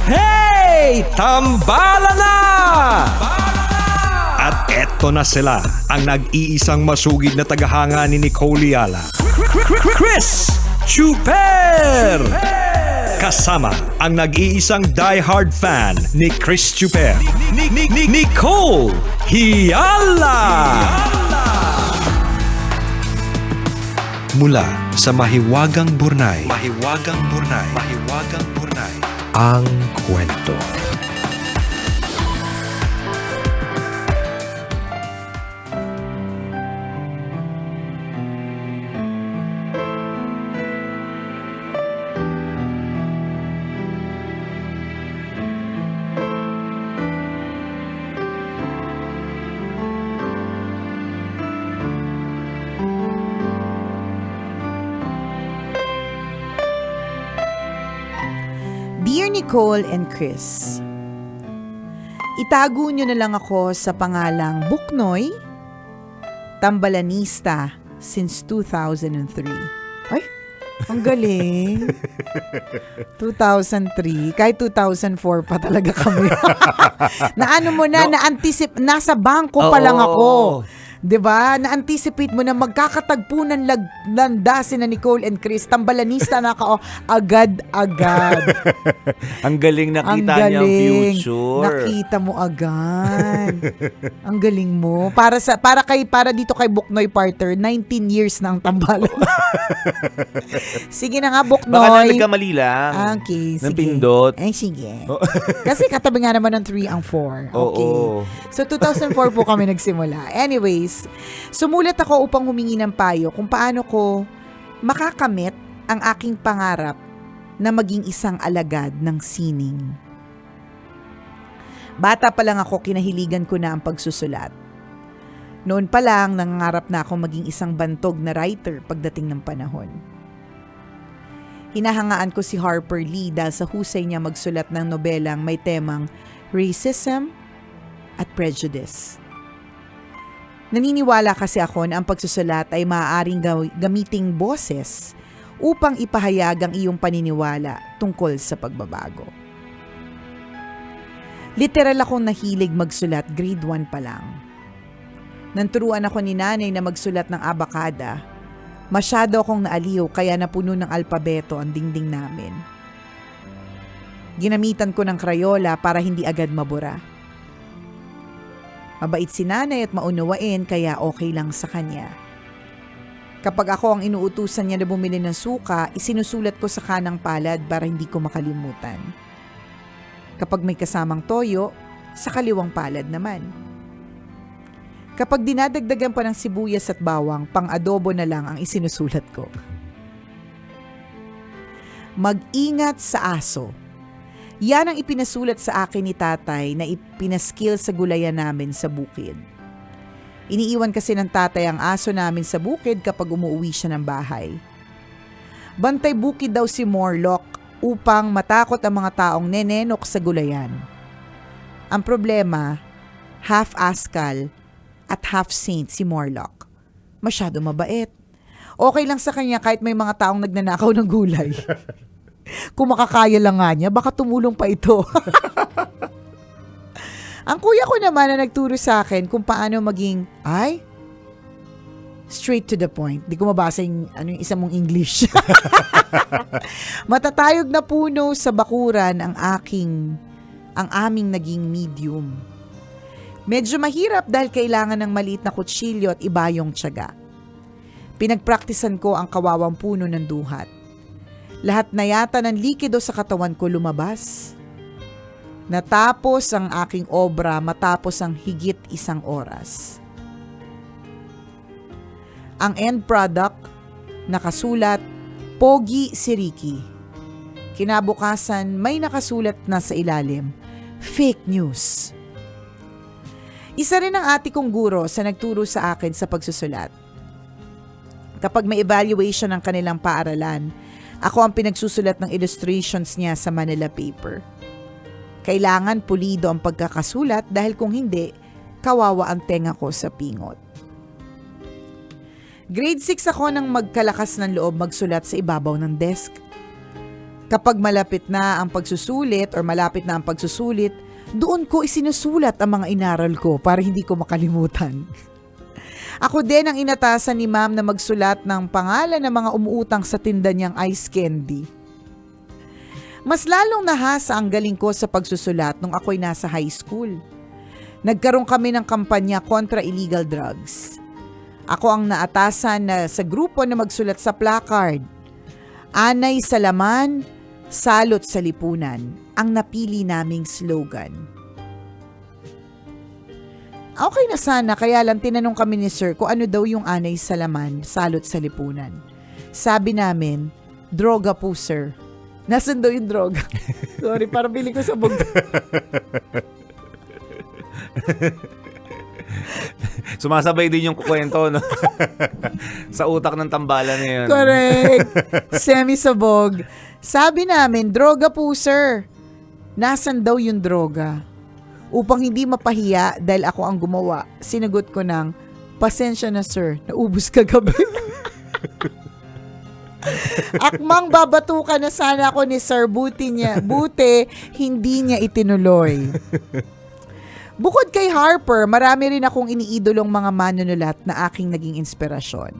Hey! Tambala na! At eto na sila, ang nag-iisang masugid na tagahanga ni Nicole Yala. Chris Chuper! Kasama ang nag-iisang die-hard fan ni Chris Chuper, Nicole Yala! Mula sa Mahiwagang Burnay, ang kwento. Dear Nicole and Chris, itago nyo na lang ako sa pangalang Buknoy, tambalanista since 2003. Ay, ang galing. 2003, kahit 2004 pa talaga kami. Nasa bangko pa lang ako. 'Di ba? Na-anticipate mo na magkakatagpo ng landasin na Nicole and Chris. Tambalanista na ako agad-agad. Ang galing nakita niya ang future. Nakita mo agad. Ang galing mo. Para dito kay Buknoy Parter, 19 years na ang tambalan. Sige na nga, Buknoy. Baka na nagkamali lang. Okay, sige. Ng pindot. Ay, sige. Kasi katabi nga naman ng 3 ang 4. Okay. Oo. So, 2004 po kami nagsimula. Anyways, sumulat ako upang humingi ng payo kung paano ko makakamit ang aking pangarap na maging isang alagad ng sining. Bata pa lang ako, kinahiligan ko na ang pagsusulat. Noon pa lang, nangangarap na ako maging isang bantog na writer pagdating ng panahon. Hinahangaan ko si Harper Lee dahil sa husay niya magsulat ng nobelang may temang racism at prejudice. Naniniwala kasi ako na ang pagsusulat ay maaaring gamiting boses upang ipahayag ang iyong paniniwala tungkol sa pagbabago. Literal akong nahilig magsulat grade 1 pa lang. Nanturuan ako ni nanay na magsulat ng abakada. Masyado akong naaliw kaya napuno ng alpabeto ang dingding namin. Ginamitan ko ng krayola para hindi agad mabura. Mabait si nanay at maunawain kaya okay lang sa kanya. Kapag ako ang inuutusan niya na bumili ng suka, isinusulat ko sa kanang palad para hindi ko makalimutan. Kapag may kasamang toyo, sa kaliwang palad naman. Kapag dinadagdagan pa ng sibuyas at bawang, pang-adobo na lang ang isinusulat ko. Mag-ingat sa aso. Yan ang ipinasulat sa akin ni tatay na ipinaskill sa gulayan namin sa bukid. Iniiwan kasi ng tatay ang aso namin sa bukid kapag umuwi siya ng bahay. Bantay bukid daw si Morlock upang matakot ang mga taong nenenok sa gulayan. Ang problema, half askal at half saint si Morlock. Masyado mabait. Okay lang sa kanya kahit may mga taong nagnanakaw ng gulay. Kung makakaya lang nga niya, baka tumulong pa ito. Ang kuya ko naman na nagturo sa akin kung paano maging, straight to the point. Di ko mabasa yung isa mong English. Matatayog na puno sa bakuran ang aming naging medium. Medyo mahirap dahil kailangan ng maliit na kutsilyo at ibayong tiyaga. Pinagpraktisan ko ang kawawang puno ng duhat. Lahat na yata ng likido sa katawan ko lumabas. Natapos ang aking obra matapos ang higit 1 oras. Ang end product, nakasulat, Pogi si Ricky. Kinabukasan, may nakasulat na sa ilalim, fake news. Isa rin ang ate kong guro sa nagturo sa akin sa pagsusulat. Kapag may evaluation ng kanilang paaralan, ako ang pinagsusulat ng illustrations niya sa Manila paper. Kailangan pulido ang pagkakasulat dahil kung hindi, kawawa ang tenga ko sa pingot. Grade 6 ako nang magkalakas ng loob magsulat sa ibabaw ng desk. Kapag malapit na ang pagsusulit or malapit na ang pagsusulit, doon ko isinusulat ang mga inaral ko para hindi ko makalimutan. Ako din ang inatasan ni ma'am na magsulat ng pangalan ng mga umuutang sa tinda niyang ice candy. Mas lalong nahasa ang galing ko sa pagsusulat nung ako'y nasa high school. Nagkaroon kami ng kampanya kontra illegal drugs. Ako ang naatasan na sa grupo na magsulat sa placard. Anay sa laman, salot sa lipunan, ang napili naming slogan. Okay na sana, kaya lang tinanong kami ni sir kung ano daw yung anay sa laman, salot sa lipunan. Sabi namin, droga po sir. Nasaan daw yung droga? Sorry, parang bili ko sa bug. Sumasabay din yung kwento, no? Sa utak ng tambalan na yun. Correct. Semi-sabog. Sabi namin, droga po sir. Nasaan daw yung droga? Upang hindi mapahiya dahil ako ang gumawa, sinagot ko ng, pasensya na sir, naubos kagabi. Akmang babatukan na sana ako ni sir, buti hindi niya itinuloy. Bukod kay Harper, marami rin akong iniidolong mga manunulat na aking naging inspirasyon.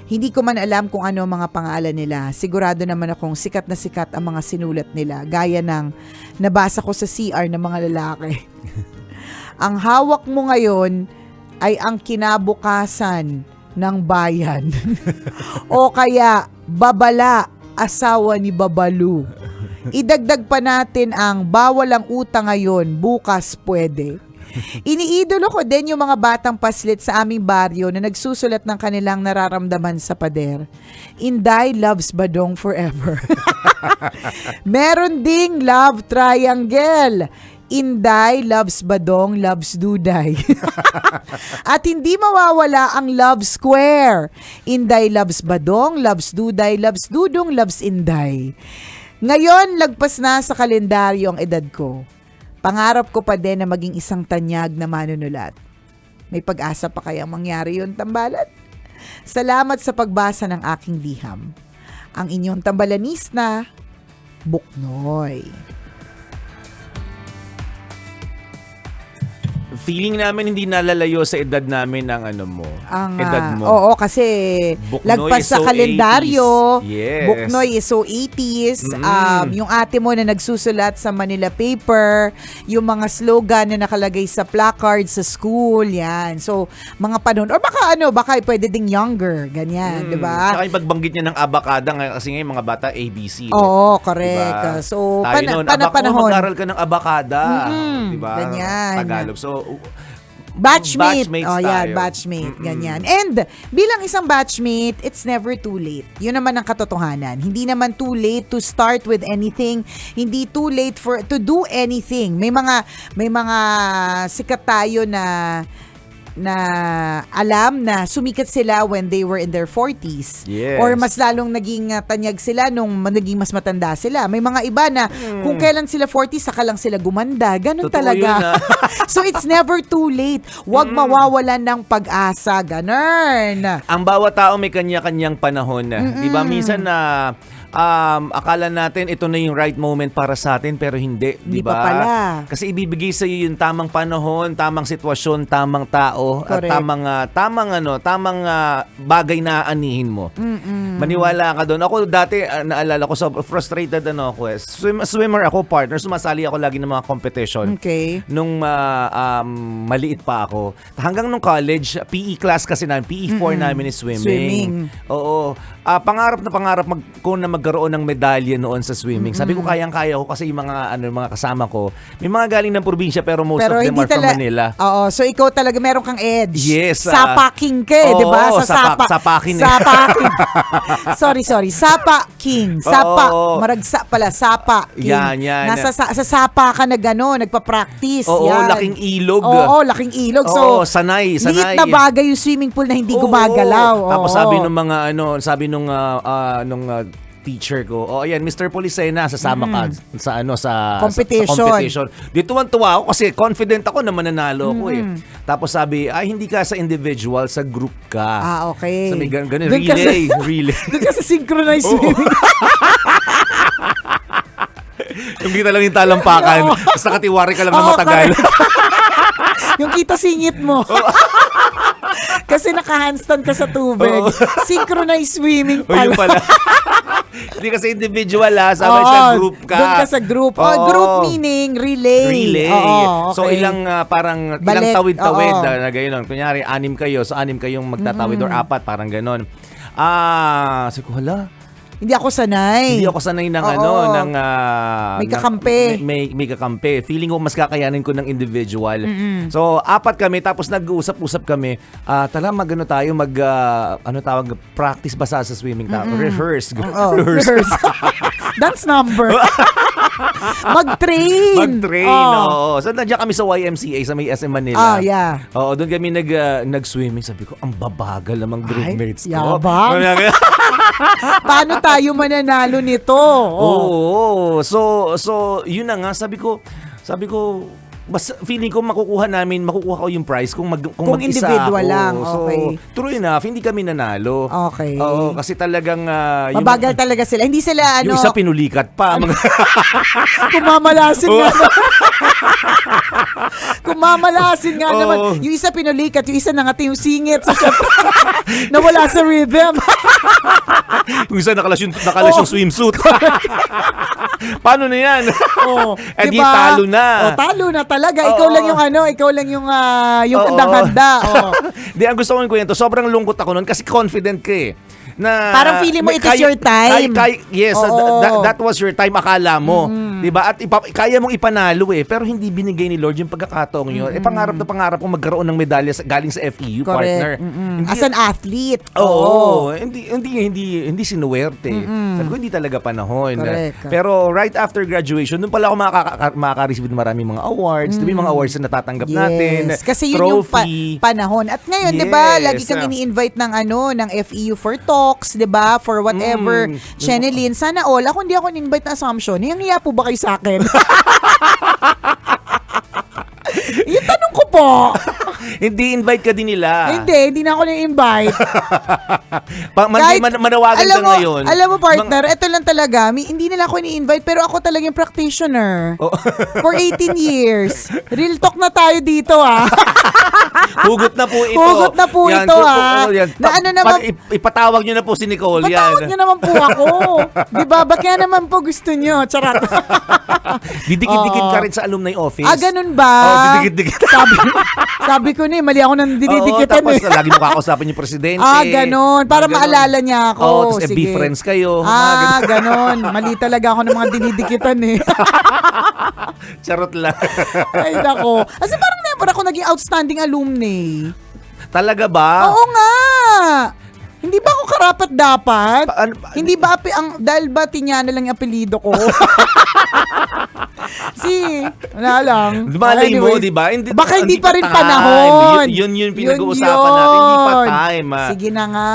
Hindi ko man alam kung ano ang mga pangalan nila. Sigurado naman akong sikat na sikat ang mga sinulat nila, gaya ng nabasa ko sa CR ng mga lalaki. Ang hawak mo ngayon ay ang kinabukasan ng bayan. O kaya, babala, asawa ni Babalu. Idagdag pa natin ang bawal ang utang ngayon, bukas pwede. Iniidolo ko din yung mga batang paslit sa aming baryo na nagsusulat ng kanilang nararamdaman sa pader. Inday loves Badong forever. Meron ding love triangle. Inday loves Badong, loves Duday. At hindi mawawala ang love square. Inday loves Badong, loves Duday, loves Dudong, loves Inday. Ngayon, lagpas na sa kalendaryo ang edad ko. Pangarap ko pa din na maging isang tanyag na manunulat. May pag-asa pa kayang mangyari yun, tambalan? Salamat sa pagbasa ng aking liham. Ang inyong tambalanista, Buknoy. Feeling namin hindi nalalayo sa edad namin ang ano mo. Ang, edad mo. Oo, kasi Buknoy lagpas is sa so kalendaryo, 80s. Yes. Buknoy is so 80s. Yung ate mo na nagsusulat sa Manila paper, yung mga slogan na nakalagay sa placard sa school, yan. So, mga panahon, or baka pwede ding younger, ganyan, di ba? Saka yung pagbanggit niya ng abakada, kasi ngayon mga bata, ABC. Oo, correct. Diba? So, tayo noon, panahon. mag-aral ka ng abakada. Diba? Ganyan. Tagalog. So, Batchmate. Batchmates Oh, yan, tayo. batchmate. Ganyan. And, bilang isang batchmate, it's never too late. Yun naman ang katotohanan. Hindi naman too late to start with anything. Hindi too late to do anything. May mga sikat tayo na alam na sumikat sila when they were in their 40s. Yes. Or mas lalong naging tanyag sila nung naging mas matanda sila. May mga iba na kung kailan sila 40s, saka lang sila gumanda. Ganun Totoo talaga. yun, So it's never too late. Huwag mawawalan ng pag-asa. Ganun. ang bawat tao may kanya-kanyang panahon. Di ba? Minsan na akala natin ito na yung right moment para sa atin pero hindi, Hindi di ba? pa pala. Kasi ibibigay sa iyo yung tamang panahon, tamang sitwasyon, tamang tao, at Correct. tamang bagay na aanihin mo. Maniwala ka doon. Ako dati naalala ko, so frustrated ako. Swimmer ako, partner, sumasali ako lagi ng mga competition. Okay. Nung maliit pa ako. Hanggang nung college, PE class kasi namin, PE 4 namin is swimming. Swimming. Oo. Pangarap ko na magkaroon ng medalya noon sa swimming. Sabi ko kayang-kaya ko kasi yung mga kasama ko, may mga galing ng probinsya pero most of them are from Manila. Oo, so ikaw talaga meron kang edge. Yes, Sapaking ka eh, di ba? oo, Sapaking. Sorry. Sapaking. Oo. Maragsa pala, Sapaking. Yan. Sa sapa ka nagpa-practice. Oo, yan. laking ilog. Oo, laking ilog. So, Oo, sanay. liit na bagay yung swimming pool na hindi Oo. gumagalaw. Tapos Oo. sabi nung teacher ko, ayan, Mr. Policena, sasama ka sa competition. Di tuwan-tuwa ako kasi confident ako na mananalo ako eh. Tapos sabi, hindi ka sa individual, sa group ka. Okay. So may ganun, Doon ka relay. Doon ka sa synchronized swimming. Yung kita lang yung talampakan, tapos nakatiwari ka lang na Oo, matagal. Yung kita singit mo. Kasi naka-handstand ka sa tubig. Oo. Synchronized swimming O yun pala. pala. Hindi kasi individual sa group ka. Doon ka sa group. Oo. Group meaning relay. Relay. Oo, okay. So ilang parang ilang Balik. tawid-tawid Oo. na gano'n. Kunyari, 6 kayo. So 6 kayong magtatawid or 4, parang gano'n. Sabi ko, hala, Hindi ako sanay. hindi ako sanay ng Oo. May May kakampi. May kakampi. Feeling ko mas kakayanin ko ng individual. So 4 kami tapos nag-uusap-usap kami. Magano tayo ano tawag, practice ba sa swimming tayo? Rehearse. Oo, rehearse. Dance number. Mag-train. Mag-train. Oo. So nandiyan kami sa YMCA sa may SM Manila. Yeah. Oo, doon kami nag-swimming. Sabi ko, ang babagal namang groupmates ko. yabang. Paano tayo mananalo nito? Oo. So yun na nga, sabi ko, mas feeling ko makukuha ko yung prize kung Kung mag-isa individual ako. lang, So, okay. true enough, hindi kami nanalo. Okay. Oo, kasi talagang Mabagal talaga sila. Hindi sila yung isa pinulikat pa. Kumamalasin nga. Kumamalasin nga Oo. naman. Yung isa pinulikat, yung isa nangati yung singit. So, nawala sa rhythm. Yung isa nakalas yung swimsuit. Paano na yan? Oh, Di talo na. Talo na talaga. Oo. Ikaw lang yung Oo. handang-handa. Oh. Di, ang gusto ko yung kwento, sobrang lungkot ako nun kasi confident ka eh. Na Parang feeling mo it is your time. Yes, Oo. that was your time, akala mo. 'Di ba? At kaya mong ipanalo pero hindi binigay ni Lord yung pagkakataong yun. Pangarap na pangarap kong magkaroon ng medalya galing sa FEU, partner. Hindi, As an athlete. Oo, hindi sinuwerte. Sabi ko, hindi talaga panahon. Correct. Pero right after graduation, doon pala ako makaka-receive ng maraming mga awards. Diba yung mga awards na natatanggap natin? Kasi yun trophy. yung panahon. At ngayon, 'di ba, Yes. lagi kang ini-invite ng FEU for talks, 'di ba? For whatever. Shenelyn, sana all. Ako hindi ako in-invite na Assumption. Hiya po ba kayo sa akin? Yung tanong ko po. Hindi invite ka din nila. Hindi na ako na-invite. Manawagan ka ngayon. Alam mo, partner, ito lang talaga. Hindi nila ako ni-invite, pero ako talaga yung practitioner. Oh. For 18 years. Real talk na tayo dito, Hugot na po ito. Hugot na po ito, Yan. Na ano naman, Ipatawag nyo na po si Nicole. patawag nyo naman po ako. Diba? Ba't kaya naman po gusto nyo? Charot. Didikit-dikit ka rin sa alumni office. Ganun ba? Didikit-dikit. Sabi ko mali ako nang dinidikitan tapos lagi mo kakausapin yung presidente. Ganun. Para maalala niya ako. Tapos Sige. FB friends kayo. Ganun. Mali talaga ako ng mga dinidikitan Charot lang. Ay, nako. Kasi parang never ako naging outstanding alumni. Talaga ba? Oo nga. Hindi ba ako karapat dapat? Hindi ba dahil ba Tinyana lang yung apelido ko? Wala lang. Malay mo, di ba? Baka hindi pa rin panahon. Yun pinag-uusapan natin. Hindi pa time. Sige na nga.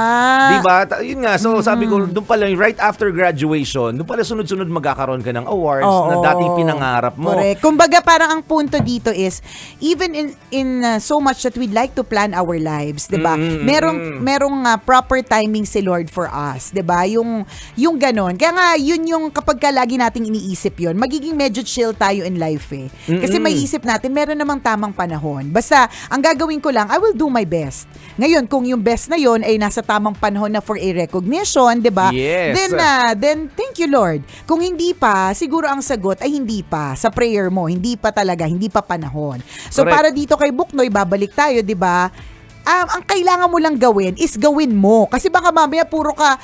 Di ba? Yun nga. So sabi ko, doon pala, right after graduation, doon pala sunod-sunod magkakaroon ka ng awards na dating pinangarap mo. Correct. Kumbaga parang ang punto dito is, even in so much that we'd like to plan our lives, di ba? Merong proper timing si Lord for us, 'di ba? Yung ganon. Kaya nga yun yung kapag ka lagi nating iniisip yun, magiging medyo chill tayo in life eh. Kasi may isip natin meron namang tamang panahon. Basta ang gagawin ko lang, I will do my best. Ngayon, kung yung best na yun ay nasa tamang panahon na for a recognition, 'di ba? Yes. Then thank you Lord. Kung hindi pa, siguro ang sagot ay hindi pa sa prayer mo, hindi pa panahon. So Correct. para dito kay Buknoy, babalik tayo, 'di ba? Ang kailangan mo lang gawin is gawin mo. Kasi baka mamaya puro ka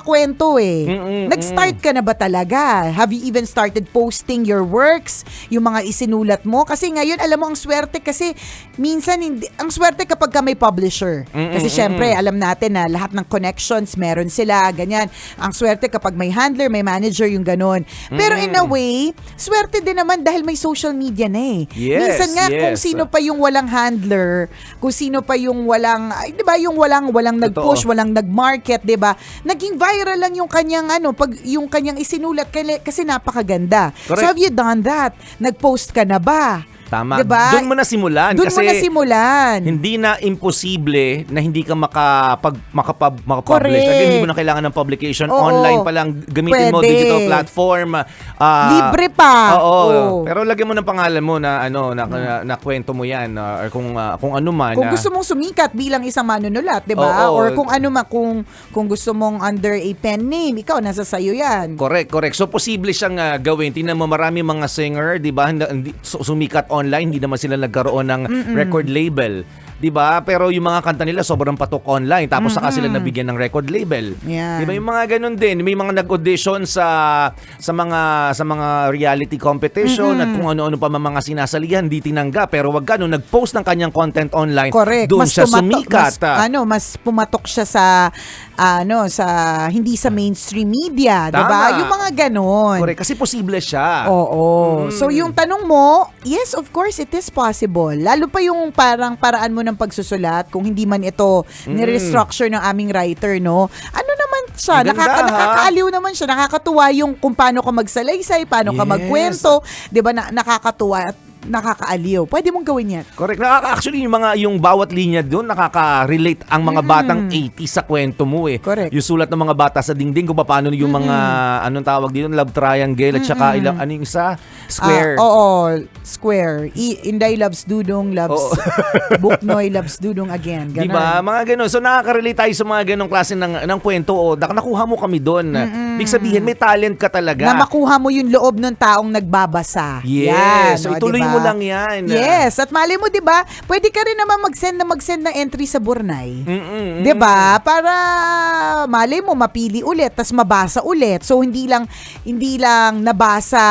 kwento eh. Nag-start ka na ba talaga? Have you even started posting your works? Yung mga isinulat mo? Kasi ngayon, alam mo, ang swerte kasi minsan, ang swerte kapag ka may publisher. Kasi syempre, alam natin na lahat ng connections, meron sila, ganyan. Ang swerte kapag may handler, may manager, yung ganon. Pero in a way, swerte din naman dahil may social media na eh. Yes, Minsan nga, kung yes. sino pa yung walang handler, kung sino pa yung walang, ay, 'di ba, yung walang nag-push, walang nag-market, 'di ba? Naging viral lang yung kanyang yung kanyang isinulat kasi napakaganda. Correct. So have you done that? Nag-post ka na ba? Tama. Diba? Doon mo na simulan. Doon mo na simulan. Hindi na imposible na hindi ka makapublish. Correct. Again, hindi mo na kailangan ng publication. Oo. Online pa lang. Gamitin mo Pwede. digital platform. Libre pa. Oo. Pero lagyan mo ng pangalan mo na na kwento mo yan or kung ano man. Kung gusto mong sumikat bilang isang manunulat, 'di ba? Oo. Or kung ano man kung gusto mong under a pen name, ikaw nasa sayo 'yan. Correct. So posible siyang gawin. Tingnan mo marami mga singer, 'di ba? Sumikat online, hindi naman sila nagkaroon ng record label. 'Di ba? Pero yung mga kanta nila sobrang patok online tapos saka sila nabigyan ng record label. Yan. 'Di ba? Yung mga ganun din, may mga nag-audition sa mga reality competition at kung ano-ano pa mga sinasalihan, hindi tinanggap. Pero wag ka nung nag-post ng kanyang content online, Correct. doon siya sumikat. Mas pumatok siya sa sa hindi sa mainstream media, 'di ba? Tama. Yung mga ganon. Correct, kasi posible siya. Oo. So yung tanong mo, yes, of course it is possible. Lalo pa yung paraan mo ng pagsusulat, kung hindi man ito ni-restructure ng aming writer, no? Ano naman siya? Ang ganda, Nakakaaliw naman siya. Nakakatuwa yung kung paano ka magsalaysay, paano ka Yes. magkwento. 'Di ba? Nakakatuwa at nakakaaliw. Pwede mong gawin yan. Correct. Actually, yung bawat linya doon, nakaka-relate ang mga batang 80 sa kwento mo eh. Correct. Yung sulat ng mga bata sa dingding, kung paano yung mga, anong tawag dito, love triangle, at saka ano yung isa? Square. Oo, square. Inday loves Dudong, loves Oo. Buknoy, loves Dudong again. Ganon. Diba? Mga ganun. So, nakaka-relate tayo sa mga ganong klase ng kwento. O, nakuha mo kami doon. Ibig sabihin, may talent ka talaga. Na makuha mo yung loob ng taong nagbabasa. Yes. Yan, So, o, ituloy diba? mo lang yan. Yes. At mali mo, di ba? Pwede ka rin naman mag-send ng entry sa Burnay. Di ba? Para mali mo, mapili ulit, tas mabasa ulit. So, hindi lang nabasa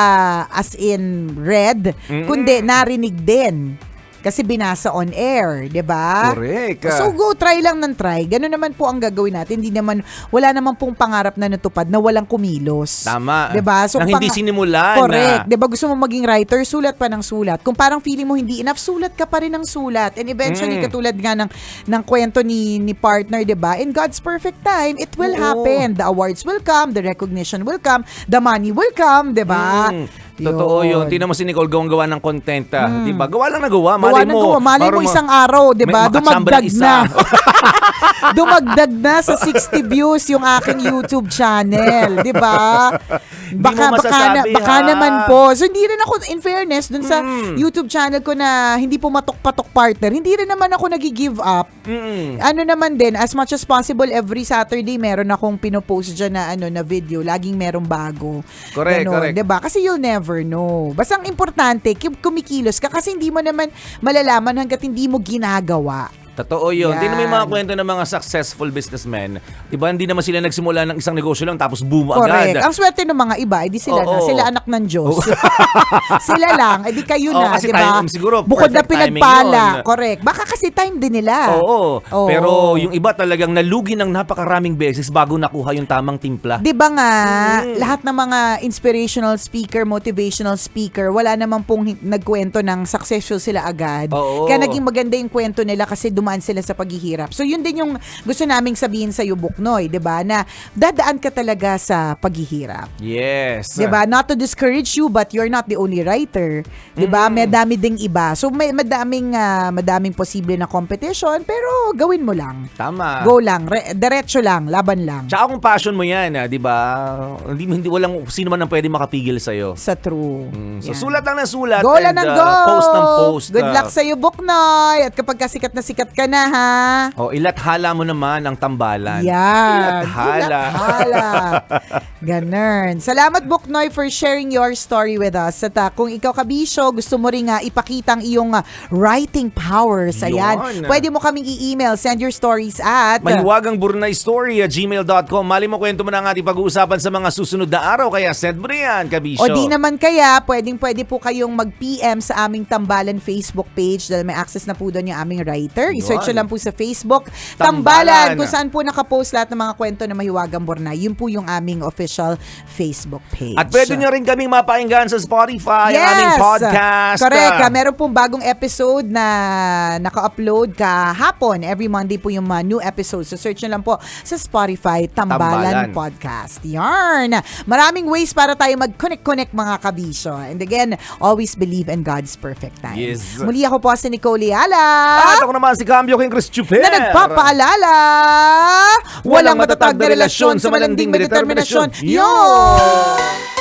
as in read, kundi narinig din. Kasi binasa on air, 'di ba? Correct. So go try lang ng try. Ganun naman po ang gagawin natin. Wala naman pong pangarap na natupad na walang kumilos. Tama. 'Di ba? So Nang hindi sinimulan. correct. 'Di ba gusto mo maging writer, sulat pa ng sulat. Kung parang feeling mo hindi enough, sulat ka pa rin ng sulat. And eventually katulad nga ng kwento ni partner, 'di ba? In God's perfect time, it will happen. The awards will come, the recognition will come, the money will come, 'di ba? Totoo yun. Tingnan mo si Nicole gawang-gawa ng content. Di ba? Gawa lang na gawa. Malay mo isang araw, 'di ba? Dumagdag na. Dumagdag na sa 60 views yung aking YouTube channel, 'di ba? Baka naman po. So hindi rin ako, in fairness, dun sa YouTube channel ko na hindi pumatok-patok partner, hindi rin naman ako nagi-give up. Ano naman din, as much as possible every Saturday meron akong pinopost dyan na video, laging merong bago. Correct, Ganon, correct. 'di ba? Kasi you'll never know. Basta ang importante, kumikilos ka kasi hindi mo naman malalaman hangga't hindi mo ginagawa. Totoo yun. Yan. Hindi naman yung mga kwento ng mga successful businessmen. Diba? Hindi naman sila nagsimula ng isang negosyo lang tapos boom Correct. agad. Ang swerte ng mga iba, edi sila na. Oo. Sila anak ng Diyos. Sila lang, edi kayo Oo, na, kasi di ba? time, siguro, Bukod na perfect timing pinagpala. yun. Correct. Baka kasi time din nila. Oo. Oo. Pero yung iba talagang nalugi ng napakaraming beses bago nakuha yung tamang timpla. Di ba nga, lahat ng mga inspirational speaker, motivational speaker, wala naman pong nagkwento ng successful sila agad. Oo. Kaya naging maganda yung kwento nila kasi dumaan sila sa paghihirap. So yun din yung gusto naming sabihin sa iyo, Buknoy, 'di ba? Na dadaan ka talaga sa paghihirap. Yes. 'Di ba? Not to discourage you, but you're not the only writer. 'Di ba? May dami ding iba. So may madaming posible na competition, pero gawin mo lang. Tama. Go lang, diretso lang, laban lang. Tsaka kung passion mo yan, 'di ba? Hindi walang sino man ang pwede makapigil sa iyo. Sa true. So Yan. sulat lang ng sulat. Go lang and, ng go! Post ng post. Good luck sa iyo, Buknoy! At kapag sikat na sikat ka na, ha? Ilathala mo naman ang tambalan. Yan. Ilathala. Ganun. Salamat, Buknoy, for sharing your story with us. At kung ikaw, Kabisyo, gusto mo rin ipakita ang iyong writing powers, ayan, Yun. pwede mo kaming i-email. Send your stories at Mahiwagang burnaystory@gmail.com. Mali mo kwento mo na ang ating pag-uusapan sa mga susunod na araw. Kaya send mo yan, Kabisyo. o di naman kaya, pwede po kayong mag-PM sa aming Tambalan Facebook page dahil may access na po doon yung aming writer. I-search Yun. nyo lang po sa Facebook, Tambalan. Tambalan, kung saan po nakapost lahat ng mga kwento na Mahiwagang Bornay. Yun po yung aming official Facebook page. At pwede nyo rin kaming mapakinggan sa Spotify, ang aming podcast. Correct. Meron pong bagong episode na naka-upload kahapon. Every Monday po yung new episode. So search nyo lang po sa Spotify, Tambalan Tambalan. Podcast. Yarn! Maraming ways para tayo mag-connect mga kabisyo. And again, always believe in God's perfect time. Yes. Muli ako po si Nicole Yala. At ako naman si Cambio King Chris Chuper. Na nagpapaalala, walang matatag na relasyon sa malanding may determinasyon. Yun!